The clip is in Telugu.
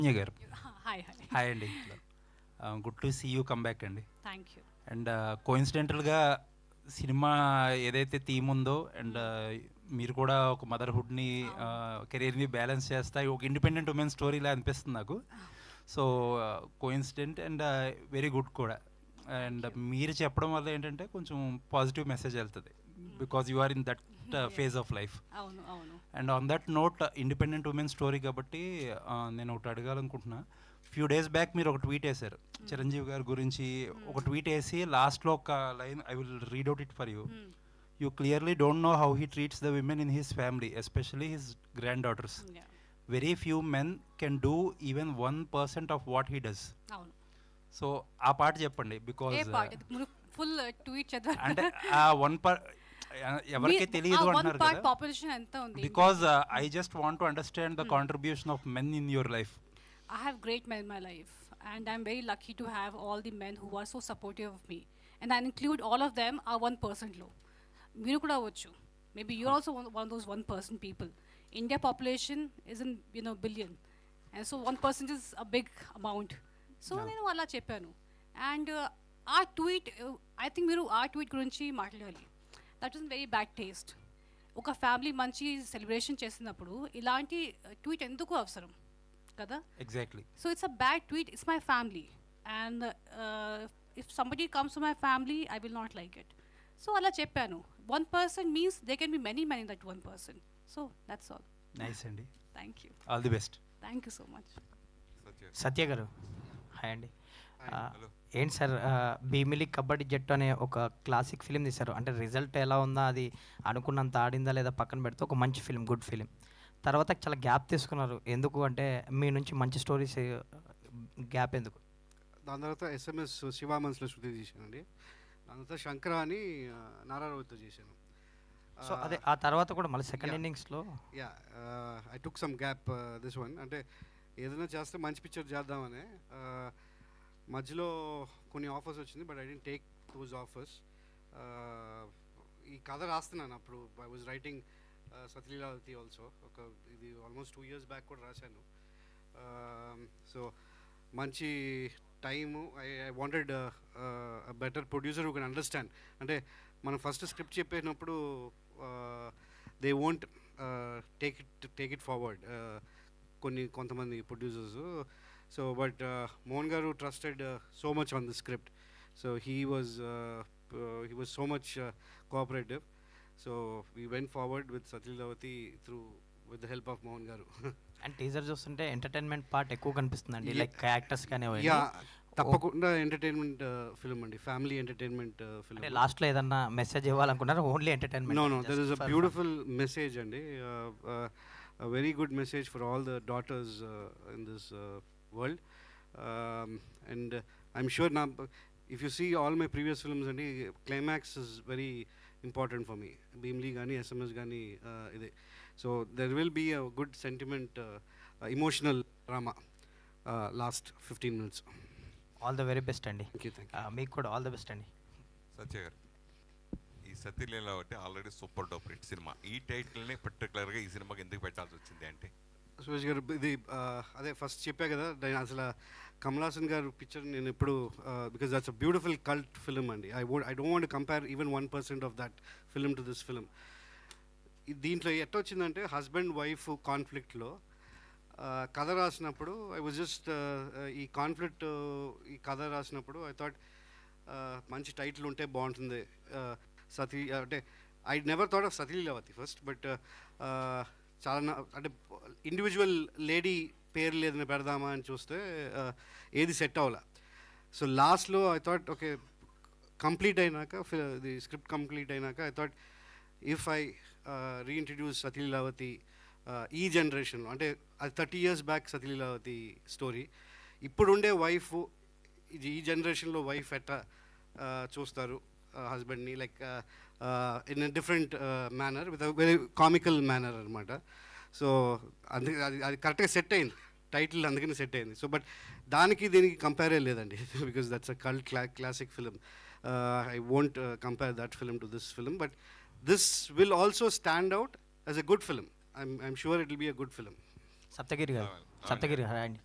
సంజయ్ గారు. Hi hi. హాయ్ అండి. Good to see you come back అండి. Thank you. అండ్ కోయిన్సిడెంటల్గా సినిమా ఏదైతే థీమ్ ఉందో అండ్ మీరు కూడా ఒక మదర్హుడ్ని కెరీర్ని బ్యాలెన్స్ చేస్తా ఒక ఇండిపెండెంట్ ఉమెన్ స్టోరీలా అనిపిస్తుంది నాకు. So coincident and very good కూడా. అండ్ మీరు చెప్పడం వల్ల ఏంటంటే కొంచెం పాజిటివ్ మెసేజ్ వెళ్తుంది because you are in that phase of life. అవును అవును. And on that note independent women story కాబట్టి నేను ఒకటి అడగాలనుకుంటున్నా. ఫ్యూ డేస్ బ్యాక్ మీరు ఒక ట్వీట్ వేశారు చిరంజీవి గారి గురించి. ఒక ట్వీట్ వేసి లాస్ట్లో ఒక line I will read out it for you. You clearly don't know how he treats the women in his family especially his grand daughters. Very few men can do even 1% of what he does. అవును. సో ఆ పాట చెప్పండి బికాజ్ ఫుల్ ట్వీట్ చదవాలి అంటే ఆ వన్ ఎవరికి తెలియదు అంటున్నారు కదా. పాపులేషన్ ఎంత ఉంది? Because I just want to understand the contribution of men in your life. I have great men in my life, and I'm very lucky to have all the men who are so supportive of me, and I include all of them are 1% low. Meeru kuda avvochu. Maybe you're also one of those 1% people. India population is in billion, and so 1% is a big amount. So nenu alla cheppanu, and our tweet, I think meeru our tweet gurinchi maatladali. That was in very bad taste. Oka family manchi celebration చేసినప్పుడు ఇలాంటి ట్వీట్ ఎందుకు అవసరం కదా? Exactly. So it's a bad tweet. It's my family, and if somebody comes to my family, I will not like it. So ala cheppanu. 1% means there can be many men in that 1%. So that's all. Nice అండి. Thank you. All the best. Thank you so much. సత్య గారు హాయ్ అండి. ఏంటి సార్ భీమిలి కబడ్డీ జట్టు అనే ఒక క్లాసిక్ ఫిలిం తీశారు. అంటే రిజల్ట్ ఎలా ఉందా, అది అనుకున్నంత ఆడిందా లేదా పక్కన పెడితే ఒక మంచి ఫిలిం, గుడ్ ఫిలిం. తర్వాత చాలా గ్యాప్ తీసుకున్నారు. ఎందుకు అంటే మీ నుంచి మంచి స్టోరీస్ గ్యాప్ ఎందుకు? దాని తర్వాత SMS శివామన్స్లో శృతి చేశానండి. దాని తర్వాత శంకర అని నారాయణతో చేశాను. సో అదే ఆ తర్వాత కూడా మళ్ళీ సెకండ్ ఇన్నింగ్స్లో I took some gap this one. అంటే ఏదైనా చేస్తే మంచి పిక్చర్ చేద్దామని మధ్యలో కొన్ని ఆఫర్స్ వచ్చింది, but I didn't take those offers. ఈ కథ రాస్తున్నాను అప్పుడు. I was writing Satyaleelavathi also. ఇది ఆల్మోస్ట్ 2 years బ్యాక్ కూడా రాశాను. సో మంచి time. I wanted better producer who can understand. అంటే మనం ఫస్ట్ స్క్రిప్ట్ చెప్పేటప్పుడు they won't take it forward కొంతమంది producers. So but Mohan garu trusted so much on the script. So he was so much cooperative. So we went forward with Satyalavati with the help of Mohan Garu. And teaser చూస్తుంటే ఎంటర్టైన్మెంట్ పార్ట్ ఎక్కువ కనిపిస్తుందండి, లైక్ యాక్టర్స్ కానీ. తప్పకుండా ఎంటర్టైన్మెంట్ ఫిల్మ్ అండి, ఫ్యామిలీ ఎంటర్టైన్మెంట్ ఫిల్మ్. లాస్ట్లో ఏదన్నా మెసేజ్ ఇవ్వాలనుకున్నారా? Only entertainment? No there is a beautiful message అండి. A very good message for all the daughters in this world. And I'm sure now if you see all my previous films and climax is very important for me. Bhimli gani SMS gani ide. So there will be a good sentiment, emotional drama last 15 minutes. All the very best అండి. Thank you. మీకు కూడా ఆల్ ద బెస్ట్ అండి. సత్య గారు, ఈ Satyaleelavathi already super duper hit cinema. ఈ టైటిల్ని పర్టికులర్గా ఈ సినిమాకి ఎందుకు పెట్టాల్సి వచ్చింది అంటే? సురేష్ గారు, ఇది అదే ఫస్ట్ చెప్పా కదా, అసలు కమల్ హాసన్ గారు పిక్చర్ నేను ఎప్పుడు, because that's a beautiful cult film అండి. I don't want compare even 1% of that film to this film. దీంట్లో ఎట్ట వచ్చిందంటే హస్బెండ్ వైఫ్ కాన్ఫ్లిక్ట్లో కథ రాసినప్పుడు ఐ వాజ్ జస్ట్ ఈ కాన్ఫ్లిక్ట్ ఈ కథ రాసినప్పుడు ఐ థాట్ మంచి టైటిల్ ఉంటే బాగుంటుంది. అంటే I never thought of Satileelavathi first, but చాలా అంటే ఇండివిజువల్ లేడీ పేరు లేదని పెడదామా అని చూస్తే ఏది సెట్ అవ్వాల. సో లాస్ట్లో ఐ థాట్ ఓకే, కంప్లీట్ అయినాక ది స్క్రిప్ట్ కంప్లీట్ అయినాక I thought if I reintroduce Satileelavathi ఈ జనరేషన్లో, అంటే అది 30 years బ్యాక్ సతీలీలావతి స్టోరీ. ఇప్పుడుండే వైఫ్ ఈ జనరేషన్లో వైఫ్ ఎట్టా చూస్తారు హస్బెండ్ని, like in a different manner, with a very comical manner అనమాట. సో అందుకే అది కరెక్ట్గా సెట్ అయింది టైటిల్, అందుకని సెట్ అయింది. సో బట్ దానికి దీనికి కంపేరే లేదండి, because that's a cult classic film. I won't compare that film to this film, but this will also stand out as a good film. I'm sure it will be a good film. Saptagiri గారు, సప్తగిరి అండి.